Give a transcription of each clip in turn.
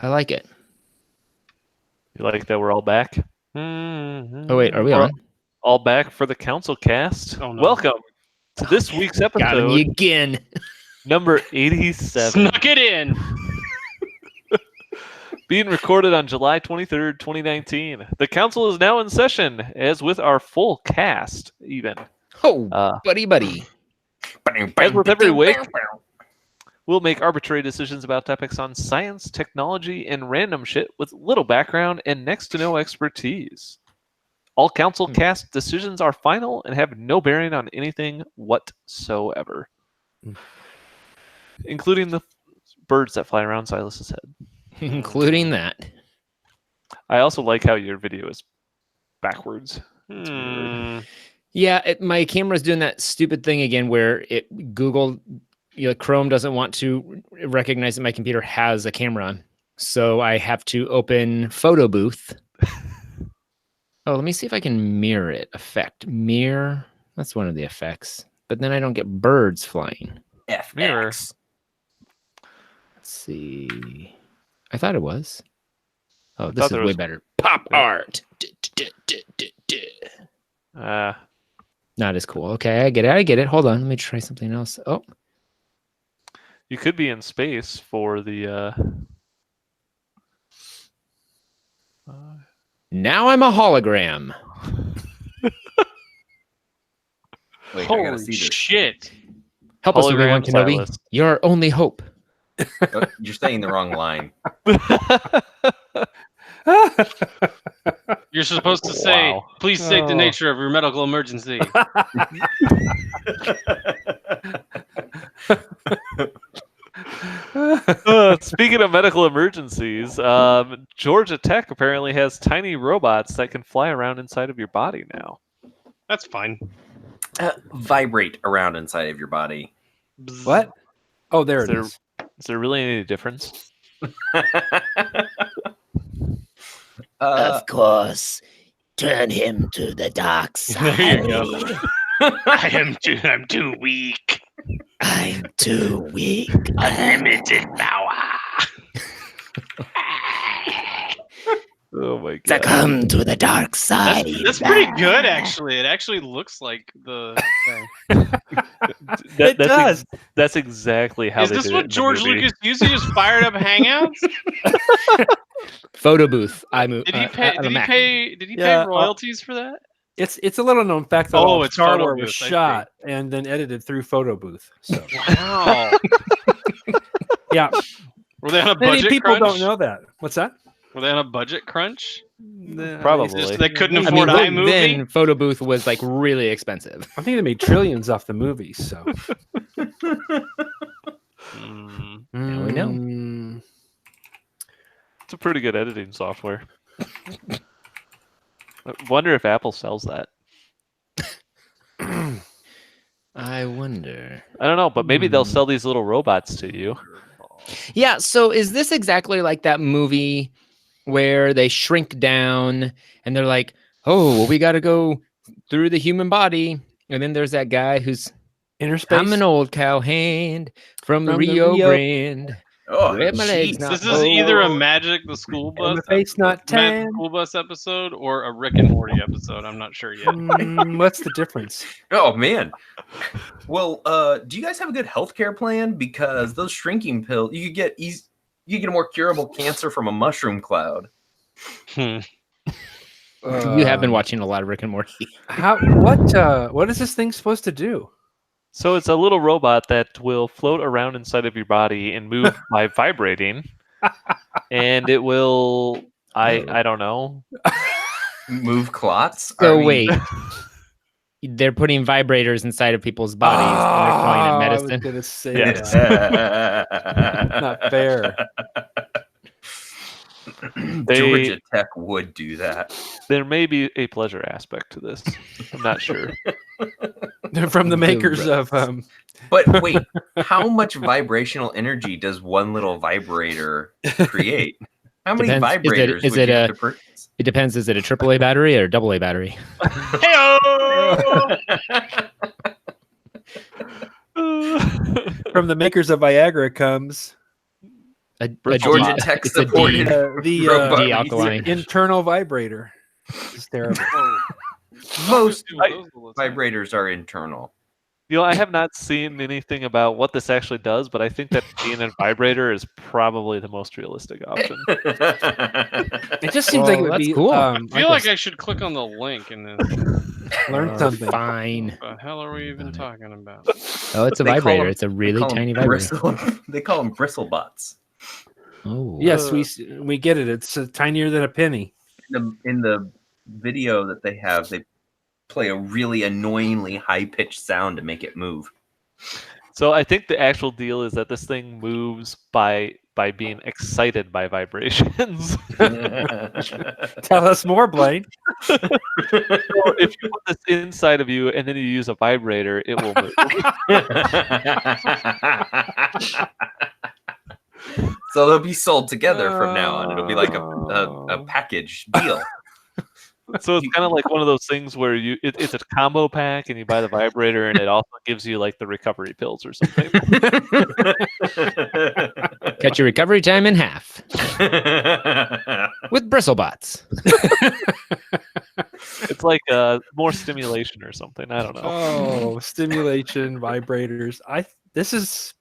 I like it. You like that we're all back? Oh, wait, are we on? All back for the CouncilCast. Oh, no. Welcome to this week's Got me episode, again. number 87. Snuck it in. Being recorded on July 23rd, 2019. The council is now in session, as with our full cast, even. Oh, buddy. As with every week, we'll make arbitrary decisions about topics on science, technology, and random shit with little background and next to no expertise. All council cast decisions are final and have no bearing on anything whatsoever, including the birds that fly around Silas's head. Including that. I also like how your video is backwards. It's weird. Yeah, my camera's doing that stupid thing again where Google, Chrome doesn't want to recognize that my computer has a camera on. So I have to open Photo Booth. Oh, let me see if I can mirror it. Effect. Mirror. That's one of the effects. But then I don't get birds flying. Mirror. Let's see. I thought it was. Oh, this is way better. Pop art. Not as cool. Okay, I get it. Hold on. Let me try something else. Oh. You could be in space for the... Now I'm a hologram. Wait, Holy I gotta see this. shit. Help us, Hologram Obi-Wan Kenobi. Silas. You're our only hope. Oh, you're saying the wrong line. You're supposed to say, Wow. please state the nature of your medical emergency. Speaking of medical emergencies, Georgia Tech apparently has tiny robots that can fly around inside of your body now. That's fine. Vibrate around inside of your body. Bzz. What? Oh, there Is it there- is. Is there really any difference? Of course. Turn him to the dark side. There you go. I'm too weak. I'm too weak. Unlimited power. Oh my god. Succumb to the dark side. That's pretty good, actually. It actually looks like the thing. It does. That's exactly how Is they this did it what in the George movie. Lucas used? He just fired up Hangouts? Photo booth. I move. Did he pay? Did he Yeah, pay royalties for that? It's a little known fact that Oh, all it's Star Photo Wars was Booth, I see. shot and then edited through Photo Booth. So Wow. yeah, Were they on a many budget people crunch? don't know that. What's that? Were they on a budget crunch? Probably. Just they couldn't I mean, afford back iMovie. then photo booth was like really expensive. I think they made trillions off the movies. So Now we know. Mm, It's a pretty good editing software. I wonder if Apple sells that. I wonder. I don't know, but maybe they'll sell these little robots to you. Yeah, so is this exactly like that movie where they shrink down and they're like, oh, well, we got to go through the human body. And then there's that guy who's, Inner Space. I'm an old cowhand from the From the Rio Rio- Grande. Oh, Grab my legs, jeez. not This is either a Magic the School And Bus, the face not Magic tan. School Bus episode, or a Rick and Morty episode. I'm not sure yet. What's the difference? Oh man. Well, do you guys have a good healthcare plan? Because those shrinking pills, you could get a more curable cancer from a mushroom cloud. Hmm. You have been watching a lot of Rick and Morty. What is this thing supposed to do? So it's a little robot that will float around inside of your body and move by vibrating. And it will, I don't know. Move clots? So I mean, wait. They're putting vibrators inside of people's bodies and they're calling it I was medicine. gonna say Yes. that. Not fair. Georgia Tech would do that. There may be a pleasure aspect to this. I'm not sure. They're from the makers of But wait, how much vibrational energy does one little vibrator create? How many Depends. vibrators Is would it you a- have to purchase? It depends. Is it a AAA battery or a AA battery? Heyo! from the makers of Viagra comes A Georgia D- Tech it's a D. supported The robot de-alkaline. internal vibrator. It's terrible. Most Those all the time. vibrators are internal. I have not seen anything about what this actually does, but I think that being a vibrator is probably the most realistic option. It just seems like it would that's be cool. I feel like a I should click on the link and then learn something. Fine. what the hell are we even talking about? Oh, it's a They call vibrator. 'em- It's a They really call 'em tiny vibrator. They call them bristlebots. Oh. Yes, we get it. It's tinier than a penny. In the video that they have, they play a really annoyingly high-pitched sound to make it move. So I think the actual deal is that this thing moves by being excited by vibrations. Tell us more, Blaine. So if you put this inside of you and then you use a vibrator, it will move. So they'll be sold together from now on. It'll be like a package deal. So it's kind of like one of those things where it's a combo pack and you buy the vibrator and it also gives you like the recovery pills or something. Cut your recovery time in half with bristlebots. It's like more stimulation or something. I don't know. Oh, stimulation, vibrators. This is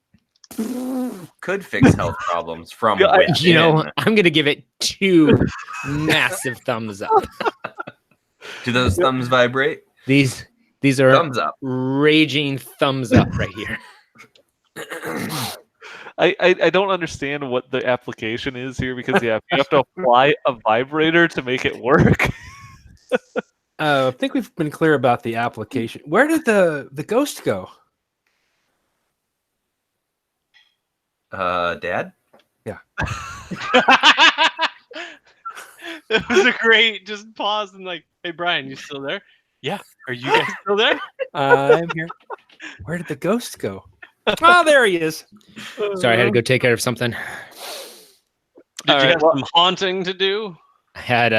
Could fix health problems from Yeah, within. You know, I'm gonna give it 2 massive thumbs up. Do those thumbs vibrate? These are Thumbs up. raging thumbs up right here. I don't understand what the application is here because you have to apply a vibrator to make it work. I think we've been clear about the application. Where did the ghost go? Dad? It was a great just pause and like, hey Brian, you still there? Yeah. Are you guys still there? I'm here. Where did the ghost go? Oh, there he is. Sorry, I had to go take care of something. Did All you right, have some haunting to do? I had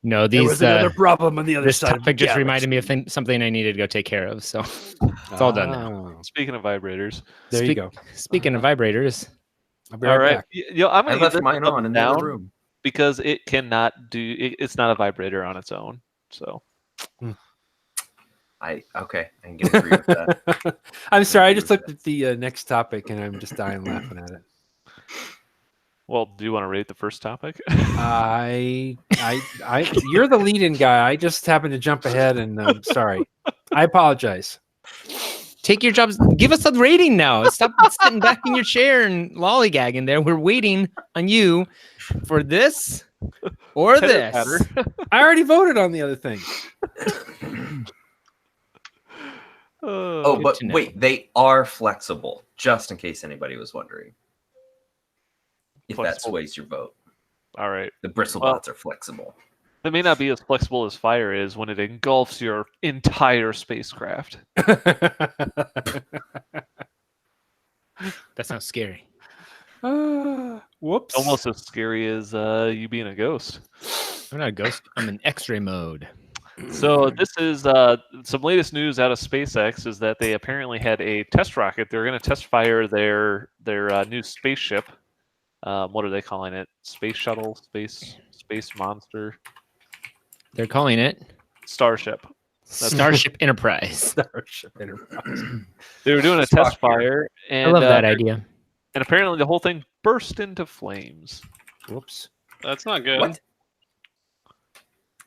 no, There these was another problem on the other this side. topic just reminded me of something I needed to go take care of. So it's all done now. Speaking of vibrators, There you go. Speaking of vibrators, I'll be all right right, back. I'm I gonna give left this mine a on in the other down room. because it cannot do. It's not a vibrator on its own. So I can get agree with that. I'm sorry. I just looked at the next topic and I'm just dying laughing at it. well, do you want to rate the first topic? I you're the lead-in guy. I just happened to jump ahead, and sorry. I apologize. take your jobs. Give us a rating now. Stop sitting back in your chair and lollygagging there. We're waiting on you for this or this. I already voted on the other thing. Oh, but to know. wait, they are flexible, just in case anybody was wondering. If that Flexible. sways your vote. All right. The bristlebots are flexible. They may not be as flexible as fire is when it engulfs your entire spacecraft. That sounds scary. Whoops. Almost as scary as you being a ghost. I'm not a ghost. I'm in X-ray mode. So this is some latest news out of SpaceX is that they apparently had a test rocket. They're going to test fire their new spaceship. What are they calling it? Space shuttle, space monster, They're calling it Starship. Starship Enterprise. Starship Enterprise. They were doing a test fire, and I love that idea. And apparently the whole thing burst into flames. Whoops. That's not good. What?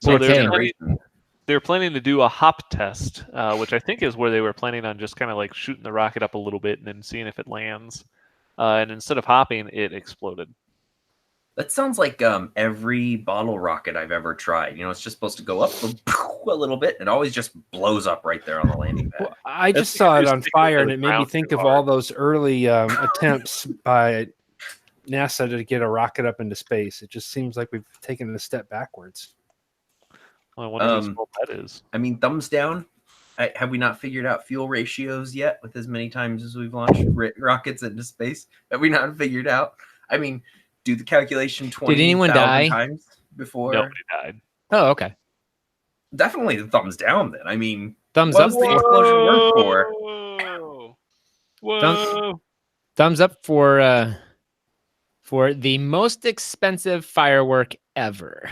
So Okay. they're planning to do a hop test, which I think is where they were planning on just kind of like shooting the rocket up a little bit and then seeing if it lands. And instead of hopping, it exploded. That sounds like every bottle rocket I've ever tried. You know, it's just supposed to go up a little bit, and it always just blows up right there on the landing pad. Well, I That's just saw it because on they fire, go and it made me down think too of all hard. those early attempts by NASA to get a rocket up into space. It just seems like we've taken a step backwards. Well, I wonder whose fault that is. I mean, thumbs down. Have we not figured out fuel ratios yet with as many times as we've launched rockets into space? Have we not figured out? I mean, do the calculation 20,000 anyone die? times before? Nobody died. Oh, okay. Definitely the thumbs down then. I mean, Thumbs what up. was the explosion work for? Whoa. Whoa. Thumbs up for the most expensive firework ever.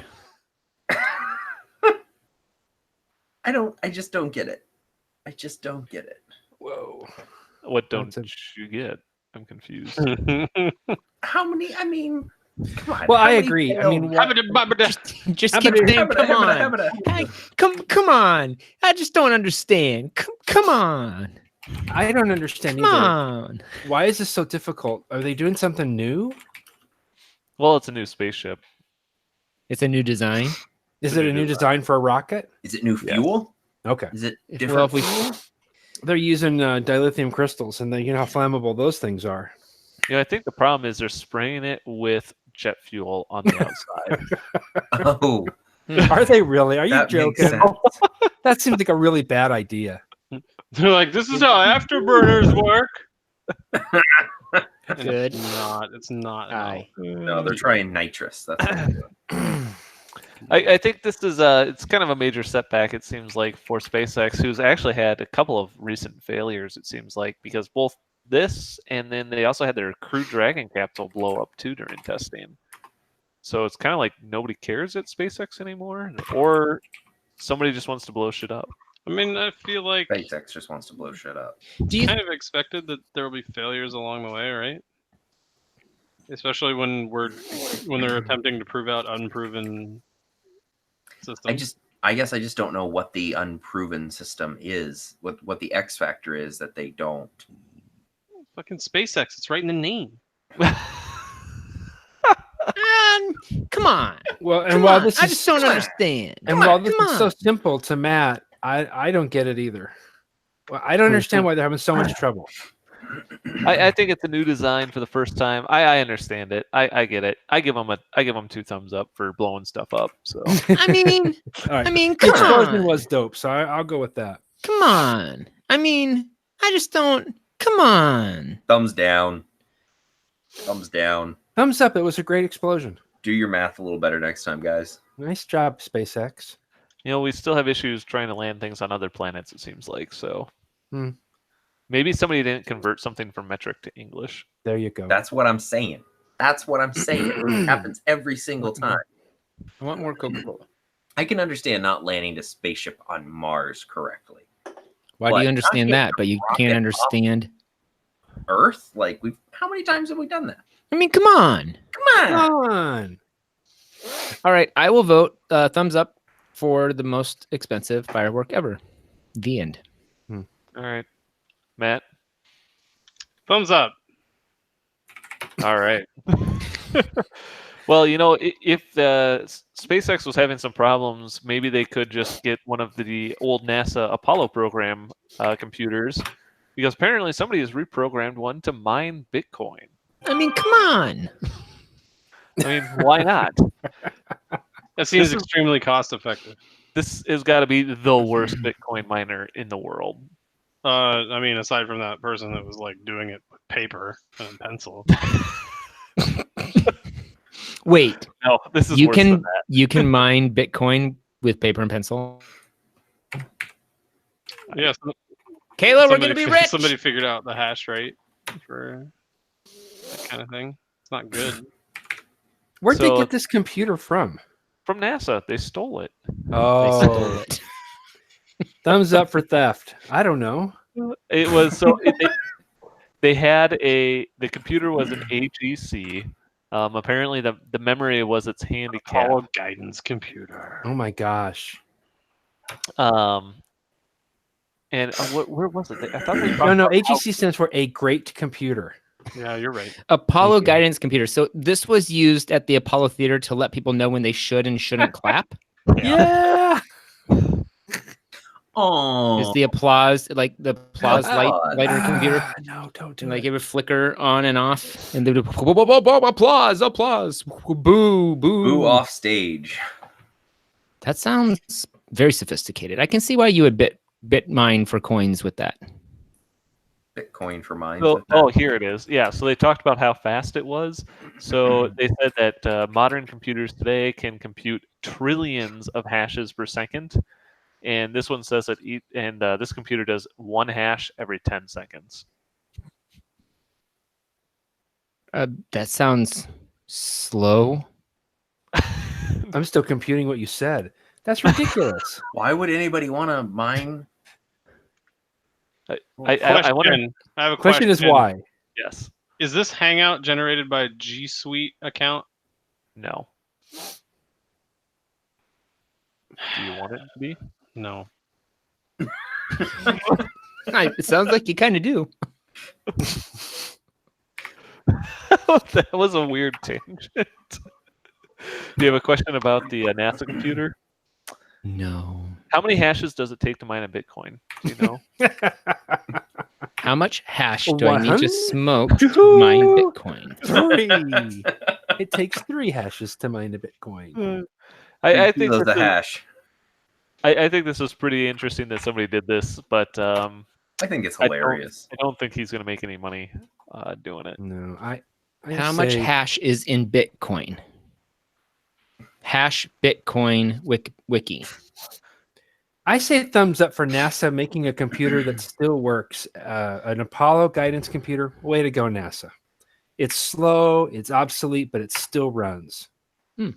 I just don't get it. I just don't get it. Whoa. What don't That's you get? I'm confused. How many? I mean, come on. Well, how I many agree. I failed? mean, what, Just keep saying, come on. Hey, come on. I just don't understand. Come on. I don't understand Come either. on. Why is this so difficult? Are they doing something new? Well, it's a new spaceship. It's a new design. Is it a new design for a rocket? Is it new fuel? Okay. Is it Well, different if we fuel? They're using dilithium crystals, and you know how flammable those things are. I think the problem is they're spraying it with jet fuel on the outside. Oh, Are they really? Are you that makes joking? sense. That seems like a really bad idea. They're like, this is how afterburners work. And Good. It's not. Aye. No, they're trying nitrous. That's what they're doing. I think this is it's kind of a major setback. It seems like for SpaceX, who's actually had a couple of recent failures. It seems like because both this and then they also had their Crew Dragon capsule blow up too during testing. So it's kind of like nobody cares at SpaceX anymore, or somebody just wants to blow shit up. I mean, I feel like SpaceX just wants to blow shit up. Do you kind of expected that there will be failures along the way, right? Especially when they're attempting to prove out unproven systems. I guess I just don't know what the unproven system is. What the X factor is that they don't. Fucking SpaceX, it's right in the name. come on. Well, and Come while on. this I is just don't understand. and while this is so simple to Matt, I don't get it either. Well, I don't understand why they're having so much trouble. I think it's a new design for the first time. I understand it. I get it. I give them 2 thumbs up for blowing stuff up. So I mean, All right. come The explosion on. was dope, so I'll go with that. Come on. I mean, I just don't. Come on. Thumbs down. Thumbs down. Thumbs up. It was a great explosion. Do your math a little better next time, guys. Nice job, SpaceX. we still have issues trying to land things on other planets. It seems like so. Hmm. Maybe somebody didn't convert something from metric to English. There you go. That's what I'm saying. That's what I'm saying. It happens every single time. I want more Coca-Cola. I can understand not landing a spaceship on Mars correctly. Why But do you understand not that, but you rocket can't up understand? Earth? Like how many times have we done that? I mean, come on. Come on. Come on. All right, I will vote thumbs up for the most expensive firework ever. The end. All right, Matt. Thumbs up. All right. Well, if SpaceX was having some problems, maybe they could just get one of the old NASA Apollo program computers, because apparently somebody has reprogrammed one to mine Bitcoin. I mean, come on. I mean, why not? That seems This is- extremely cost effective. This has got to be the worst Bitcoin miner in the world. I mean, aside from that person that was like doing it with paper and pencil. Wait, No, this is you worse than can that. you can mine Bitcoin with paper and pencil. Yeah, Kayla, we're gonna be rich. Somebody figured out the hash rate for that kind of thing. It's not good. Where'd they So- get this computer from? From NASA, they stole it. They Oh, stole it. thumbs up for theft. I don't know. It was so they had the computer was an AGC. Apparently the memory was its handicap. Apollo guidance computer. Oh my gosh. And where was it? I thought they No, talked about AGC stands for a great computer. Yeah, you're right. Apollo Thank you. guidance computer. So this was used at the Apollo Theater to let people know when they should and shouldn't clap. Yeah. Oh, Is the applause like the applause lighter computer? No, don't do And like it. it would flicker on and off, and they would applause, applause, boo, boo. boo off stage. That sounds very sophisticated. I can see why you would bit mine for coins with that. Bitcoin for mine. Oh, here it is. Yeah, so they talked about how fast it was. So they said that modern computers today can compute trillions of hashes per second, and this one says that this computer does 1 hash every 10 seconds. That sounds slow. I'm still computing what you said. That's ridiculous. Why would anybody want to mine? I Question. wonder. I have a Question is why? Yes. Is this Hangout generated by a G Suite account? No. Do you want it to be? No. It sounds like you kind of do. That was a weird tangent. Do you have a question about the NASA computer? No. How many hashes does it take to mine a Bitcoin? Do you know? How much hash do I need to 100? smoke to mine Bitcoin? 3. It takes 3 hashes to mine a Bitcoin. I Two think kilos this of is- hash. I think this was pretty interesting that somebody did this, but I think it's I don't- hilarious. I don't think he's going to make any money doing it. No, I How much say- hash is in Bitcoin? Hash Bitcoin wiki. I say thumbs up for NASA making a computer that still works. An Apollo guidance computer. Way to go, NASA. It's slow, it's obsolete, but it still runs. And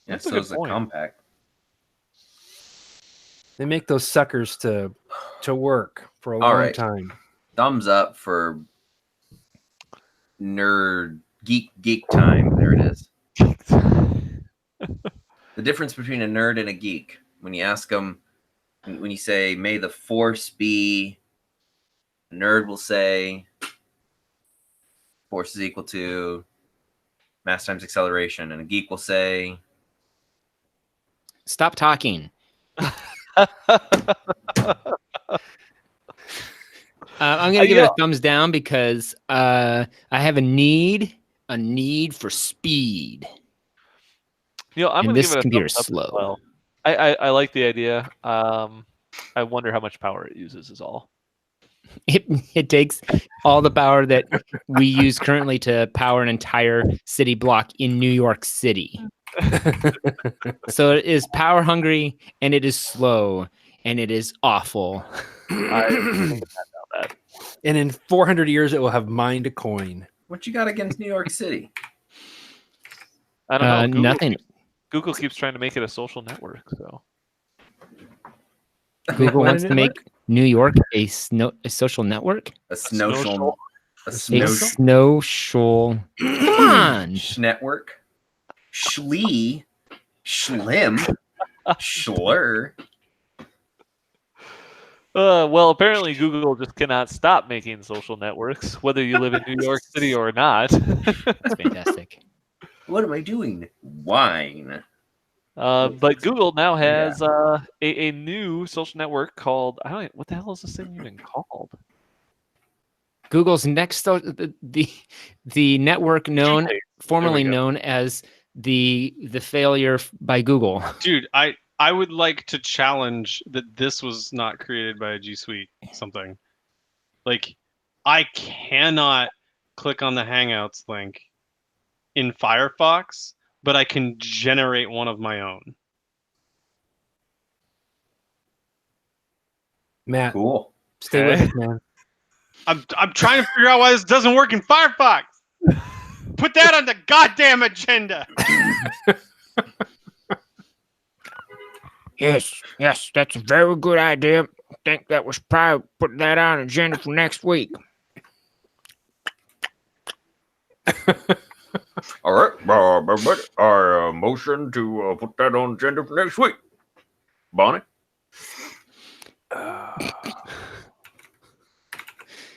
That's a so good is the point. compact. They make those suckers to work for a All long right. time. Thumbs up for nerd geek time. There it is. The difference between a nerd and a geek. When you ask them, when you say, "May the force be," a nerd will say, "Force is equal to mass times acceleration," and a geek will say, Stop talking. I'm gonna give it a thumbs down because I have a need for speed. I'm And going to this give it a computer's thumbs up as slow. well. I like the idea. I wonder how much power it uses is all. It takes all the power that we use currently to power an entire city block in New York City. So it is power hungry, and it is slow, and it is awful. And in 400 years, it will have mined a coin. "What you got against New York City?" I don't know. Nothing. Google keeps trying to make it a social network. So Google What wants to make New York a social network. A snowshul. A A snowshul. social. Come on. Network. Schlee. Schlim. Schlur. well, apparently Google just cannot stop making social networks, whether you live in New York City or not. That's fantastic. What am I doing? Wine. But Google now has a new social network called what the hell is this thing even called? Google's next the network formerly go. known as the failure by Google. Dude, I would like to challenge that this was not created by a G Suite something. Like, I cannot click on the Hangouts link in Firefox, but I can generate one of my own. Matt, Cool. stay with us, man. I'm trying to figure out why this doesn't work in Firefox. Put that on the goddamn agenda. Yes, that's a very good idea. I think that was probably put that on agenda for next week. All right. Everybody, I motion to put that on agenda for next week. Bonnie?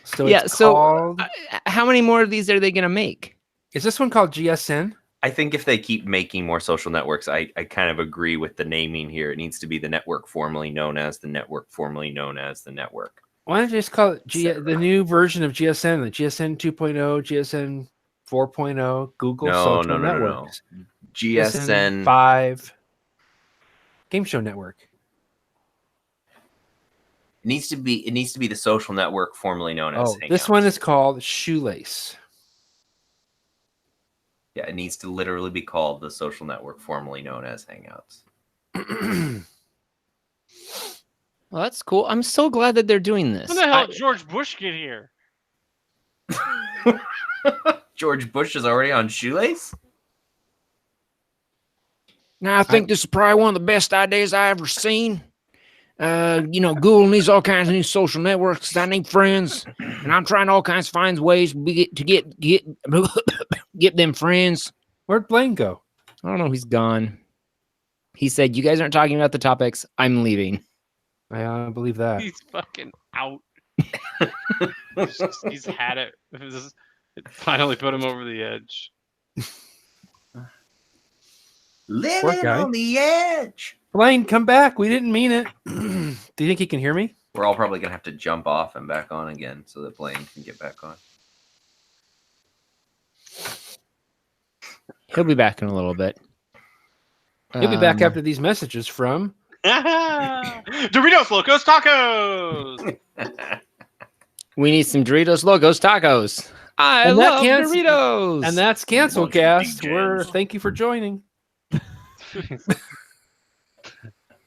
So Yeah, it's so called- how many more of these are they going to make? is this one called GSN? I think if they keep making more social networks, I kind of agree with the naming here. It needs to be the network formerly known as the network formerly known as the network. Why don't you just call it the new version of GSN, the GSN 2.0, GSN 4.0, Google Social Networks. GSN 5 Game Show Network. It needs to be the social network formerly known as Hangouts. This one is called Shoelace. Yeah, it needs to literally be called the social network formerly known as Hangouts. Well, that's cool. I'm so glad that they're doing this. When the hell did George Bush get here? George Bush is already on Shoelace? Now, I think this is probably one of the best ideas I ever seen. Google needs all kinds of new social networks. I need friends, and I'm trying all kinds of find ways to get them friends. Where'd Blaine go? I don't know. He's gone. He said, "You guys aren't talking about the topics. I'm leaving." I believe that. He's fucking out. He's had it. It finally put him over the edge. Living guy. on the edge. Blaine, come back. We didn't mean it. Do you think he can hear me? We're all probably gonna have to jump off and back on again so that Blaine can get back on. He'll be back in a little bit. He'll be back after these messages from... Doritos Locos Tacos! We need some Doritos Locos Tacos. I And that love can't- Doritos. And that's CouncilCast. Thank you for joining.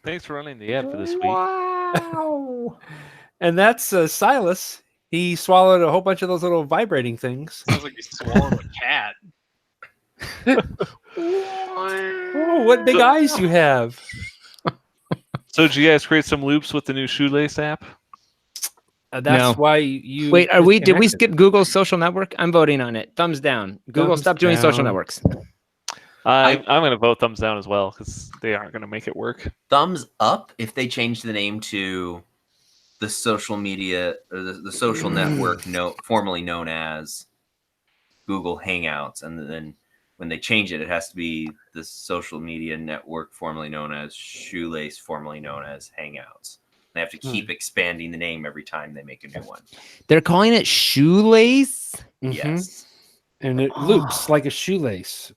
Thanks for running the ad for this week. Wow. And that's Silas. He swallowed a whole bunch of those little vibrating things. Sounds like he swallowed a cat. Oh, what big eyes you have. So did you guys create some loops with the new Shoelace app? That's No. why you... Wait, did we disconnected. skip Google's social network? I'm voting on it. Thumbs down. Google, Thumbs stop doing social down. networks. I'm going to vote thumbs down as well because they aren't going to make it work. Thumbs up if they change the name to the social media or the social network formerly known as Google Hangouts, and then when they change it, it has to be the social media network formerly known as Shoelace, formerly known as Hangouts. They have to keep expanding the name every time they make a new one. They're calling it Shoelace? Mhm. Yes. And it loops like a shoelace.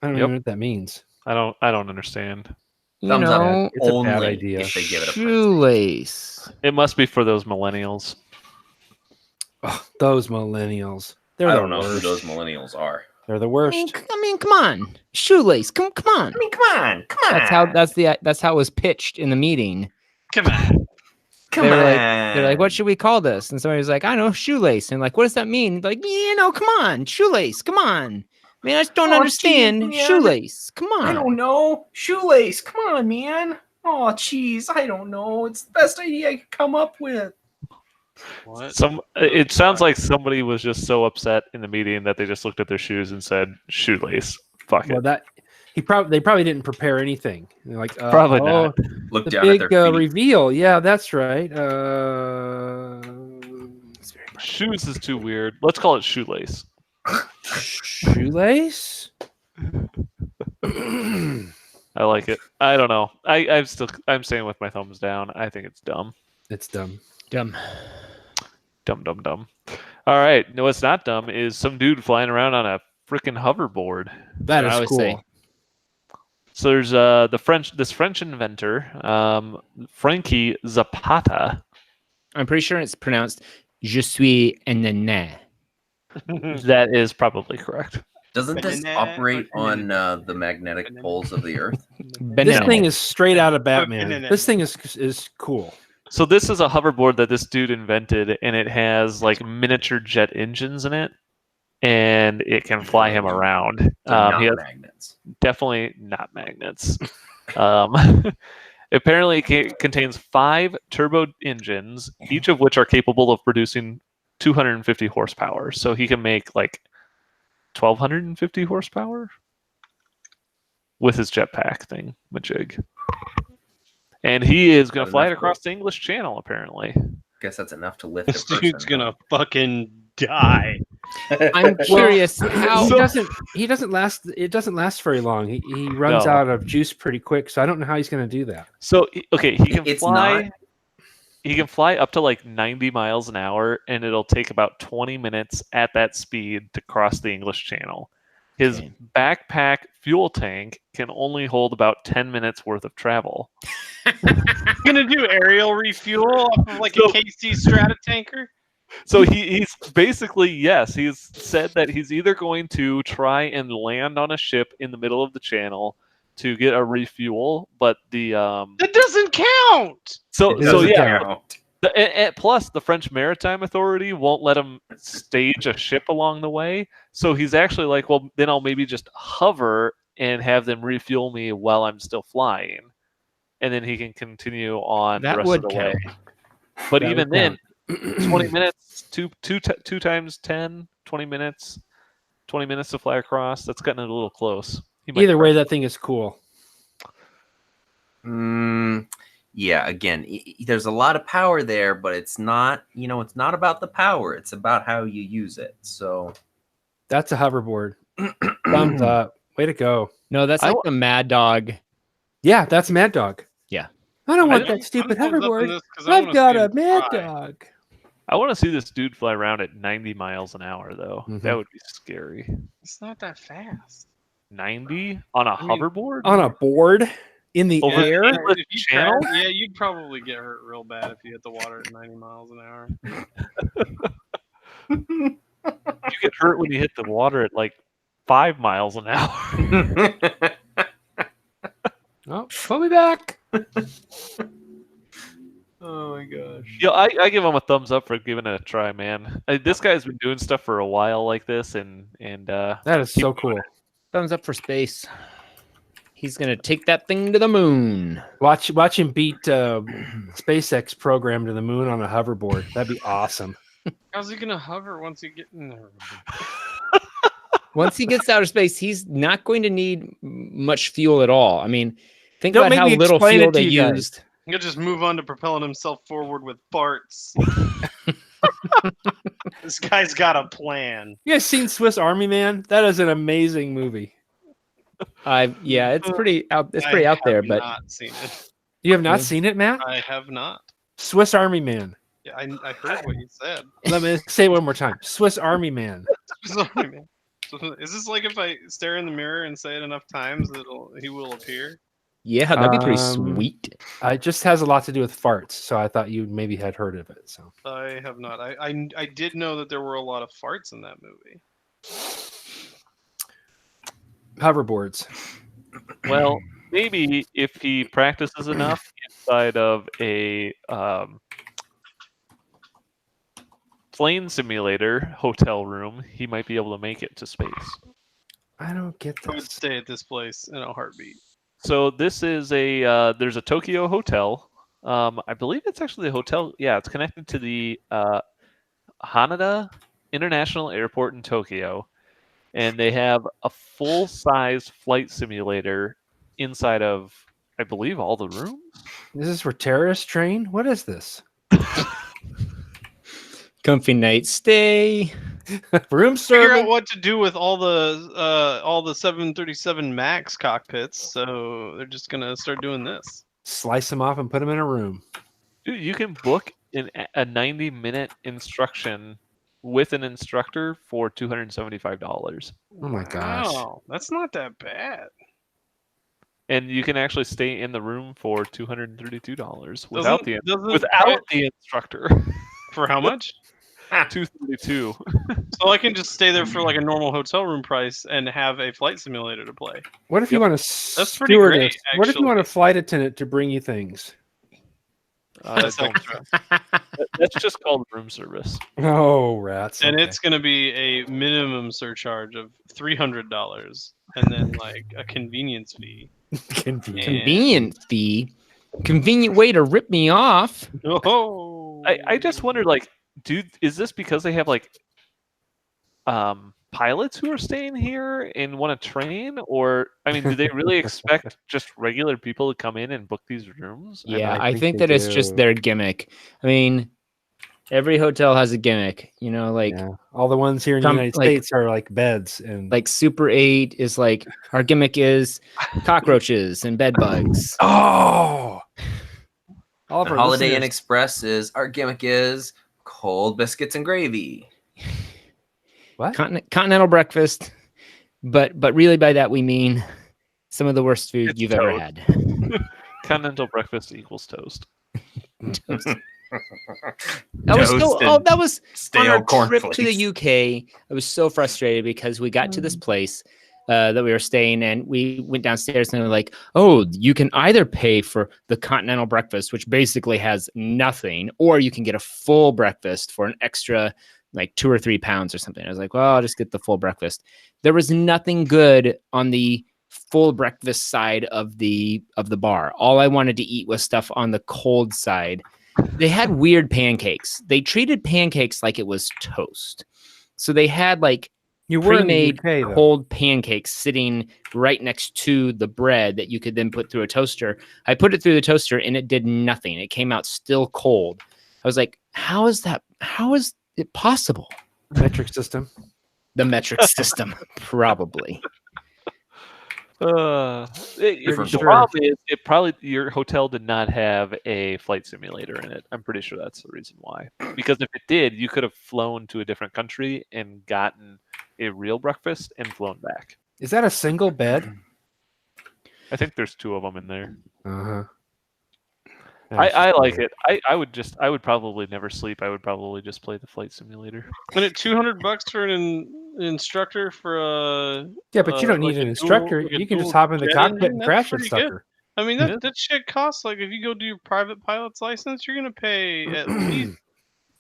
I don't Yep. even know what that means. I don't understand. Thumbs up It's a bad only idea. if they give it a print. Shoelace. It must be for those millennials. Oh, those millennials. They're I the don't know who worst. those millennials are. They're the worst. I mean, come on. Shoelace. Come on. I mean, come on. That's how it was pitched in the meeting. Come on. Come They're on. They're like, what should we call this? And somebody was like, I don't know, shoelace. And like, what does that mean? Like, come on, shoelace, come on. I mean, I just don't Oh, understand geez, man. shoelace. Come on. I don't know. Shoelace. Come on, man. Oh, jeez. I don't know. It's the best idea I could come up with. What? It sounds like somebody was just so upset in the meeting that they just looked at their shoes and said, "Shoelace, fuck it." Well, they probably didn't prepare anything. They're like, Probably not. Look The down at big their feet. reveal. Yeah, that's right. Shoes is too weird. Let's call it shoelace. Shoelace. I like it. I don't know. I'm staying with my thumbs down. I think it's dumb. It's dumb. Dumb. Dumb. All right. No, what's not dumb is some dude flying around on a freaking hoverboard. That I is would cool. say. So there's this French inventor, Frankie Zapata. I'm pretty sure it's pronounced Je suis un nain. That is probably correct. Doesn't this operate on the magnetic poles of the Earth? This Banana. thing is straight out of Batman. Banana. This thing is cool. So this is a hoverboard that this dude invented, and it has like miniature jet engines in it, and it can fly him around. They're not He has magnets. definitely not magnets. Apparently, it contains 5 turbo engines, each of which are capable of producing 250 horsepower. So he can make like 1,250 horsepower with his jetpack thing, majig. And he is going to fly it across the English Channel, apparently. Guess that's enough to lift This a person. dude's gonna fucking die. I'm curious how. He doesn't last. It doesn't last very long. He runs No. out of juice pretty quick. So I don't know how he's going to do that. So, okay, he can It's fly. not- He can fly up to like 90 miles an hour, and it'll take about 20 minutes at that speed to cross the English Channel. His Okay. backpack fuel tank can only hold about 10 minutes worth of travel. Gonna do aerial refuel off of like a KC Strata tanker. So he's basically, yes, he's said that he's either going to try and land on a ship in the middle of the channel to get a refuel, but the That doesn't count. so It doesn't yeah, count. Plus, the French Maritime Authority won't let him stage a ship along the way. So he's actually like, well, then I'll maybe just hover and have them refuel me while I'm still flying, and then he can continue on the That rest would of the way. count. But That even would then, count. 20 minutes, two times 10, 20 minutes, 20 minutes to fly across. That's cutting it a little close. He might Either way, crash. that thing is cool. Yeah, again, there's a lot of power there, but it's not, it's not about the power. It's about how you use it. So That's a hoverboard. Thumbs up. Way to go. No, that's I like wa- the Mad Dog. Yeah, that's Mad Dog. Yeah. I don't want I'm- that stupid I'm thumbs up in hoverboard. this 'cause I I've wanna got see a him Mad try. Dog. I want to see this dude fly around at 90 miles an hour, though. Mhm. That would be scary. It's not that fast. 90 on a I mean, hoverboard? On a board in the Over air. the If you channel? crash, you'd probably get hurt real bad if you hit the water at 90 miles an hour. You get hurt when you hit the water at like 5 miles an hour. Oh, put me back. Oh my gosh. Yeah, I give him a thumbs up for giving it a try, man. This guy's been doing stuff for a while like this, and That is so cool. Thumbs up for space. He's gonna take that thing to the moon. Watch him beat SpaceX program to the moon on a hoverboard. That'd be awesome. How's he gonna hover once you get in there? Once he gets to outer space, he's not going to need much fuel at all. I mean, think Don't about make how me little explain fuel it to they you guys. used. He'll just move on to propelling himself forward with farts. This guy's got a plan. You guys seen Swiss Army Man? That is an amazing movie. Yeah, it's pretty out. It's I pretty out there, have but not seen it. You have not Yeah. seen it, Matt? I have not. Swiss Army Man. Yeah, I heard what you said. Let me say it one more time. Swiss Army Man. Sorry, man. So, is this like if I stare in the mirror and say it enough times that he will appear? yeah, that'd be pretty Um, sweet. It just has a lot to do with farts, so I thought you maybe had heard of it. So I have not. I did know that there were a lot of farts in that movie. hoverboards. well, maybe if he practices enough inside of a plane simulator hotel room, he might be able to make it to space. I don't get I would this. stay at this place in a heartbeat. So this is there's a Tokyo hotel. I believe it's actually a hotel. Yeah, it's connected to the Haneda International Airport in Tokyo, and they have a full-size flight simulator inside of, I believe, all the rooms. Is this for terrorist train? What is this? Comfy night stay. Room Figure service. out what to do with all the 737 Max cockpits. So they're just gonna start doing this. Slice them off and put them in a room. Dude, you can book a 90-minute instruction with an instructor for $275. Oh my gosh. Wow, that's not that bad. And you can actually stay in the room for $232 Doesn't- without the instructor. For how much? $232. So I can just stay there for like a normal hotel room price and have a flight simulator to play. What if you want a That's pretty stewardess? great, What if you want a actually. flight attendant to bring you things? That's extra. That's just called room service. Oh, rats. And okay. it's going to be a minimum surcharge of $300 and then like a convenience fee. Convenient. Convenient fee. Convenient way to rip me off. Oh, I just wonder, like, dude, is this because they have like pilots who are staying here and want to train, or I mean, do they really expect just regular people to come in and book these rooms? Yeah, I I think think they that it's just do. their gimmick. I mean, every hotel has a gimmick. You know, like Yeah. All the ones here in the Some, United like- States are like beds and like Super 8 is like our gimmick is cockroaches and bed bugs. oh, all of And our Holiday Inn listeners- Express is our gimmick is cold biscuits and gravy. What? Continental breakfast, but really by that we mean some of the worst food It's you've ever toast. had. Continental breakfast equals toast. Toast. That was so, Toasted oh, that was on stale our trip to cornflakes. the UK. I was so frustrated because we got to this place. that we were staying, and we went downstairs and they were like, oh, you can either pay for the continental breakfast, which basically has nothing, or you can get a full breakfast for an extra like 2 or 3 pounds or something. I was like, well, I'll just get the full breakfast. There was nothing good on the full breakfast side of the bar. All I wanted to eat was stuff on the cold side. They had weird pancakes. They treated pancakes like it was toast. So they had like You were in the pre-made UK, though. cold pancakes sitting right next to the bread that you could then put through a toaster. I put it through the toaster and it did nothing. It came out still cold. I was like, how is it possible? Metric system. The metric system, probably. The sure. problem is your hotel did not have a flight simulator in it. I'm pretty sure that's the reason why. Because if it did, you could have flown to a different country and gotten a real breakfast and flown back. Is that a single bed? I think there's 2 of them in there. Uh-huh. I like it. I would probably never sleep. I would probably just play the flight simulator. And at $200 for an instructor for a Yeah, but you don't like need a an instructor. dual- like a You can just dual hop in the jet cockpit engine, and that's crash that pretty good. sucker. I mean, Yeah. that shit costs, like, if you go do your private pilot's license, you're gonna pay at least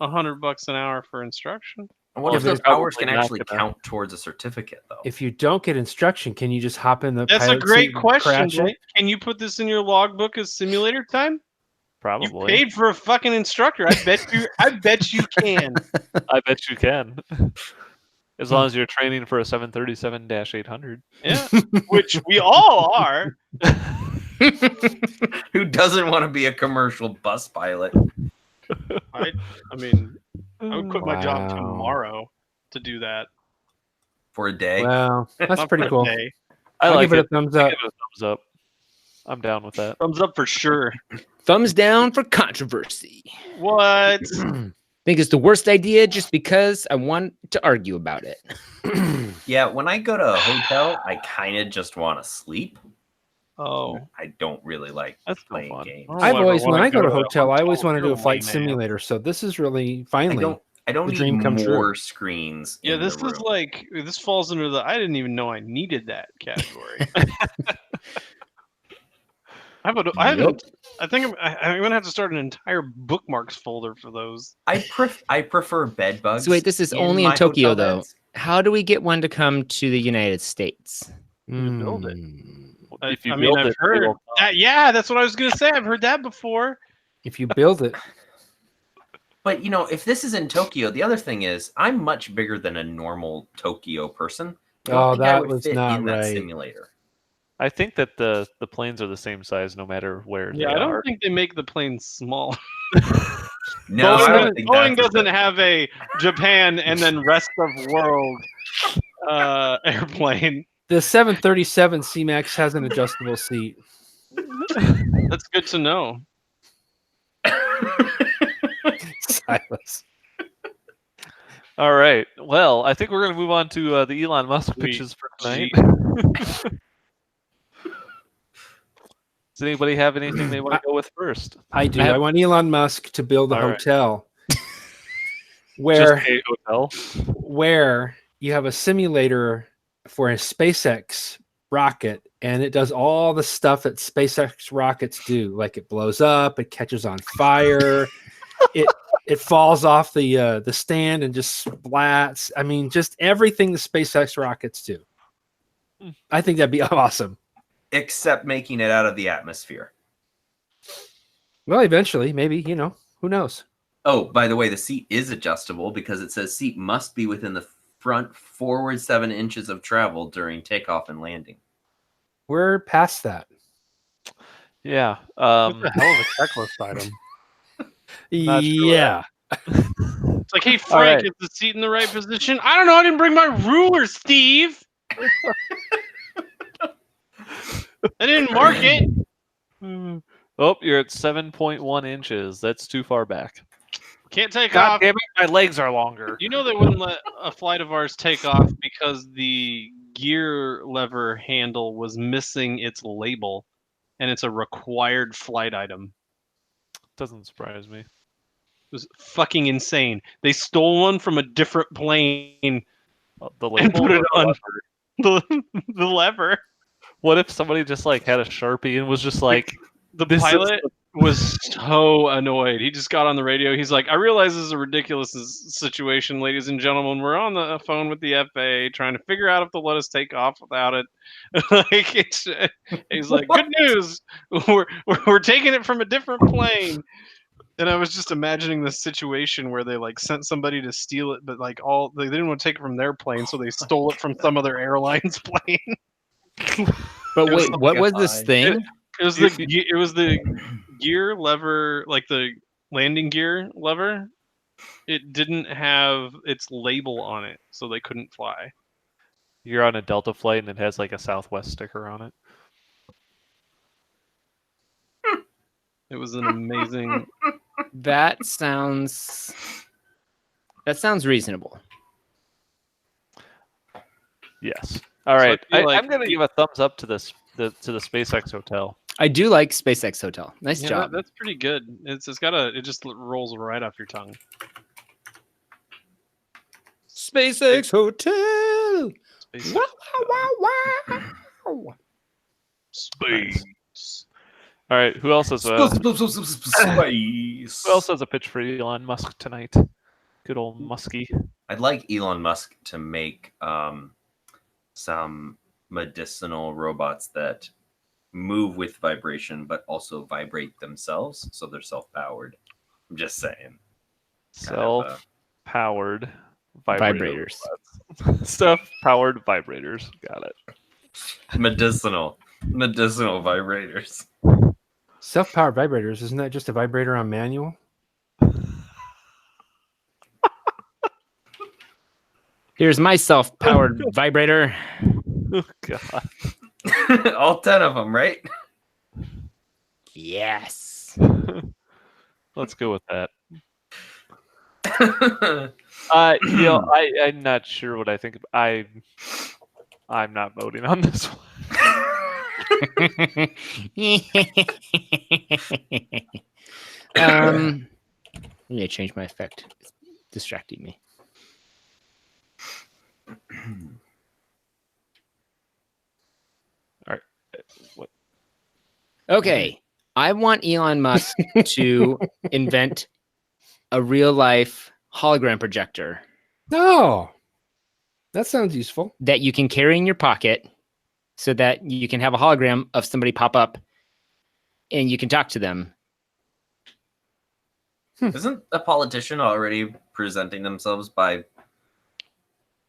$100 an hour for instruction. I wonder Well, if they're those hours probably can not actually gonna- count towards a certificate, though. If you don't get instruction, can you just hop in the That's a pilot great seat and question, crash it? Blake. Can you put this in your logbook as simulator time? You Probably. paid for a fucking instructor. I bet you can. I bet you can. As long as you're training for a 737-800. Yeah, which we all are. Who doesn't want to be a commercial bus pilot? I mean, I would quit my job Wow. tomorrow to do that. For a day? Well, that's Not pretty for a cool. day. I I'll like give it it. a thumbs I up. give it a thumbs up. I'm down with that. Thumbs up for sure. Thumbs down for controversy. What? Think it's the worst idea just because I want to argue about it. Yeah, when I go to a hotel, I kind of just want to sleep. Oh, I don't really like That's no playing fun. games. Oh, I've I always, wanna when I go to a go to a hotel, I always hotel. want to do a You're flight lame, man. simulator. So this is really I finally. don't the need dream come true. more screens. yeah. in This the is room. like this falls under the I didn't even know I needed that category. I think I'm gonna have to start an entire bookmarks folder for those. I prefer bed bugs. So wait, this is only in my Tokyo, hotel though. beds. How do we get one to come to the United States? You build it. If you I mean, build I've it, heard it'll- that. Yeah, that's what I was gonna say. I've heard that before. If you build it, But if this is in Tokyo, the other thing is I'm much bigger than a normal Tokyo person. I don't Oh, think I that would was fit not in that right. simulator. I think that the planes are the same size no matter where Yeah, they I don't are. think they make the planes small. No, I don't think Boeing that's doesn't have a Japan and then rest of world airplane. the 737 C-Max has an adjustable seat. That's good to know. Silas. All right. Well, I think we're going to move on to the Elon Musk Sweet. pitches for tonight. Does anybody have anything they want to go with first? I do. I have- I want Elon Musk to build a All right. hotel where Just a hotel. where you have a simulator for a SpaceX rocket, and it does all the stuff that SpaceX rockets do. Like it blows up, it catches on fire, it falls off the stand and just splats. I mean, just everything the SpaceX rockets do. I think that'd be awesome. Except making it out of the atmosphere. Well, eventually, maybe, who knows? Oh, by the way, the seat is adjustable because it says seat must be within the front forward 7 inches of travel during takeoff and landing. We're past that. Yeah. What the hell of a checklist item? Not sure Yeah. It's like, hey, All right. Frank, is the seat in the right position? I don't know. I didn't bring my ruler, Steve. I didn't mark it. Oh, you're at 7.1 inches. That's too far back. Can't take God off. damn it, my legs are longer. You know they wouldn't let a flight of ours take off because the gear lever handle was missing its label, and it's a required flight item. Doesn't surprise me. It was fucking insane. They stole one from a different plane The and label put it or the on. lever? the lever. What if somebody just like had a Sharpie and was just like, The This is pilot was so annoyed. He just got on the radio. He's like, I realize this is a ridiculous situation, ladies and gentlemen. We're on the phone with the FAA trying to figure out if they'll let us take off without it. Like he's like, good news. We're taking it from a different plane. And I was just imagining this situation where they like sent somebody to steal it, but like they didn't want to take it from their plane, so they stole it from some other airline's plane. But It was wait, what was this thing? It was the gear lever, like the landing gear lever. It didn't have its label on it, so they couldn't fly. you're on a Delta flight and it has like a Southwest sticker on it? It was an amazing. That sounds reasonable. Yes. All right. I feel like- I'm going to give a thumbs up to this to the SpaceX hotel. I do like SpaceX Hotel. Nice Yeah, job. that's pretty good. It just rolls right off your tongue. SpaceX Hotel. Space. Wow, wow, wow. Space. All right. Who else has a Space. Who else has a pitch for Elon Musk tonight? Good old Muskie. I'd like Elon Musk to make some medicinal robots that move with vibration, but also vibrate themselves, so they're self-powered. I'm just saying. Self-powered Vibrators. Self-powered vibrators. Got it. Medicinal vibrators. Self-powered vibrators, isn't that just a vibrator on manual? Here's my self-powered vibrator. Oh, God. All 10 of them, right? Yes. Let's go with that. I'm not sure what I think. I'm not voting on this one. I need to change my effect. It's distracting me. All right. What? Okay. I want Elon Musk to invent a real life hologram projector No. That sounds useful. that you can carry in your pocket so that you can have a hologram of somebody pop up and you can talk to them. Isn't a politician already presenting themselves by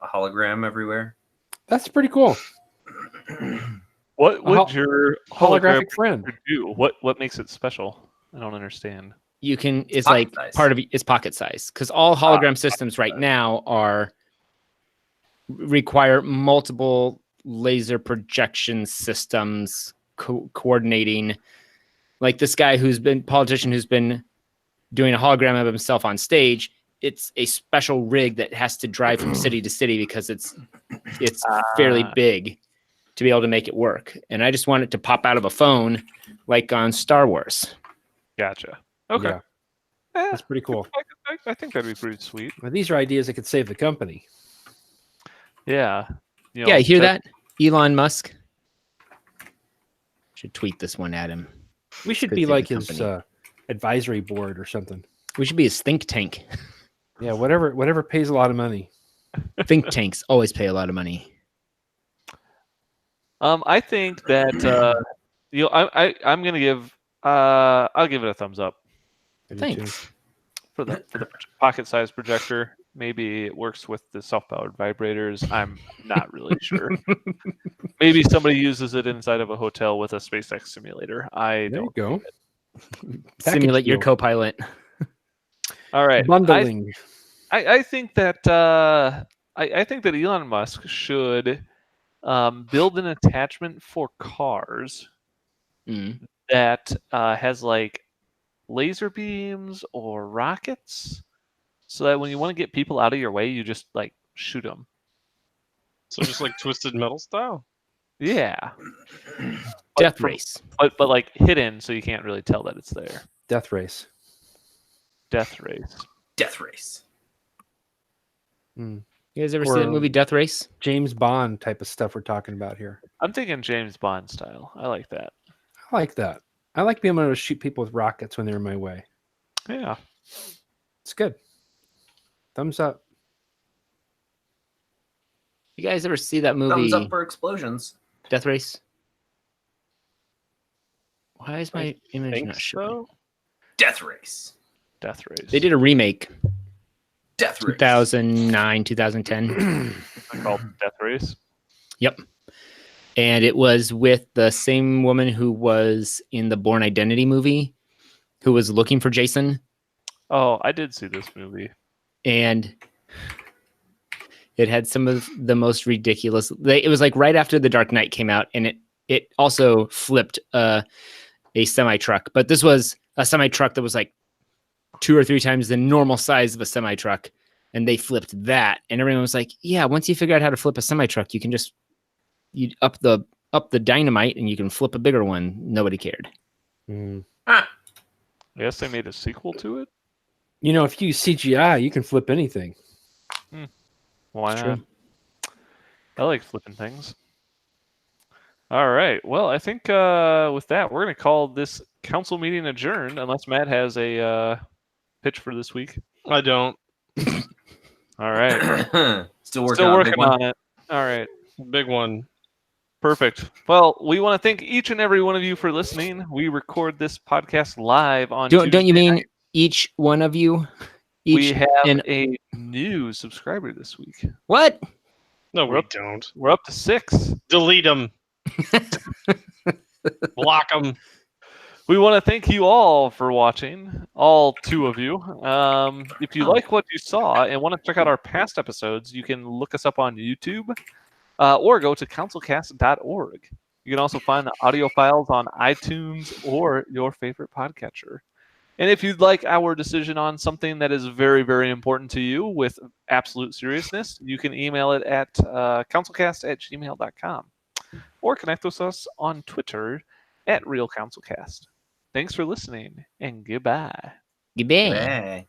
a hologram everywhere? That's pretty cool. What would your hologram Holographic friend. do? What makes it special? I don't understand. You can, it's Pocket like size. part of it's pocket size because all hologram systems right now require multiple laser projection systems coordinating. Like this guy politician who's been doing a hologram of himself on stage. It's a special rig that has to drive from city to city because it's fairly big to be able to make it work. And I just want it to pop out of a phone like on Star Wars. Gotcha. Okay. Yeah, that's pretty cool. I think that'd be pretty sweet. Well, these are ideas that could save the company. Yeah. You know, Yeah, you hear that? Elon Musk. Should tweet this one at him. We should Could be save like the his company. advisory board or something. We should be his think tank. Yeah, whatever pays a lot of money. Think tanks always pay a lot of money. I think that I'm gonna give I'll give it a thumbs up I do Thanks. too. for the pocket-sized projector. Maybe it works with the self-powered vibrators. I'm not really sure. Maybe somebody uses it inside of a hotel with a SpaceX simulator. I There don't. you go. Simulate your deal. co-pilot. All right. Bundling. I think that I think that Elon Musk should build an attachment for cars Mm. that has like laser beams or rockets, so that when you want to get people out of your way, you just like shoot them. So just like Twisted Metal style. Yeah, Death from- race. but like hidden, so you can't really tell that it's there. Death race. Death race. Death race. Yeah, You guys ever see that Or- movie Death Race? James Bond type of stuff we're talking about here. I'm thinking James Bond style. I like that. I like that. I like being able to shoot people with rockets when they're in my way. Yeah. It's good. Thumbs up. You guys ever see that movie Thumbs up for explosions. Death Race? Why is my image Think not showing? so? Death Race. Death Race. They did a remake, Death Race. 2009, 2010. It's called Death Race. Yep. And it was with the same woman who was in the Bourne Identity movie, who was looking for Jason. Oh, I did see this movie. And it had some of the most ridiculous. It was like right after The Dark Knight came out, and it also flipped a semi truck. But this was a semi truck that was like 2 or 3 times the normal size of a semi truck, and they flipped that. And everyone was like, "Yeah, once you figure out how to flip a semi truck, you can just up the dynamite, and you can flip a bigger one." Nobody cared. I guess they made a sequel to it. You know, if you use CGI, you can flip anything. Why It's not? true. I like flipping things. All right. Well, I think with that, we're going to call this council meeting adjourned, unless Matt has a pitch for this week. I don't. All right. Still working Still on a big working one. on it. All right. Big one. Perfect. Well, we want to thank each and every one of you for listening. We record this podcast live on Don't you Tuesday mean night. each one of you? We have and a new subscriber this week. what? No, We're we up- don't. We're up to 6. Delete them. Block them. We want to thank you all for watching, all 2 of you. If you like what you saw and want to check out our past episodes, you can look us up on YouTube or go to councilcast.org. You can also find the audio files on iTunes or your favorite podcatcher. And if you'd like our decision on something that is very, very important to you with absolute seriousness, you can email it at councilcast@gmail.com or connect with us on Twitter @RealCouncilCast. Thanks for listening, and goodbye. Goodbye. Hey.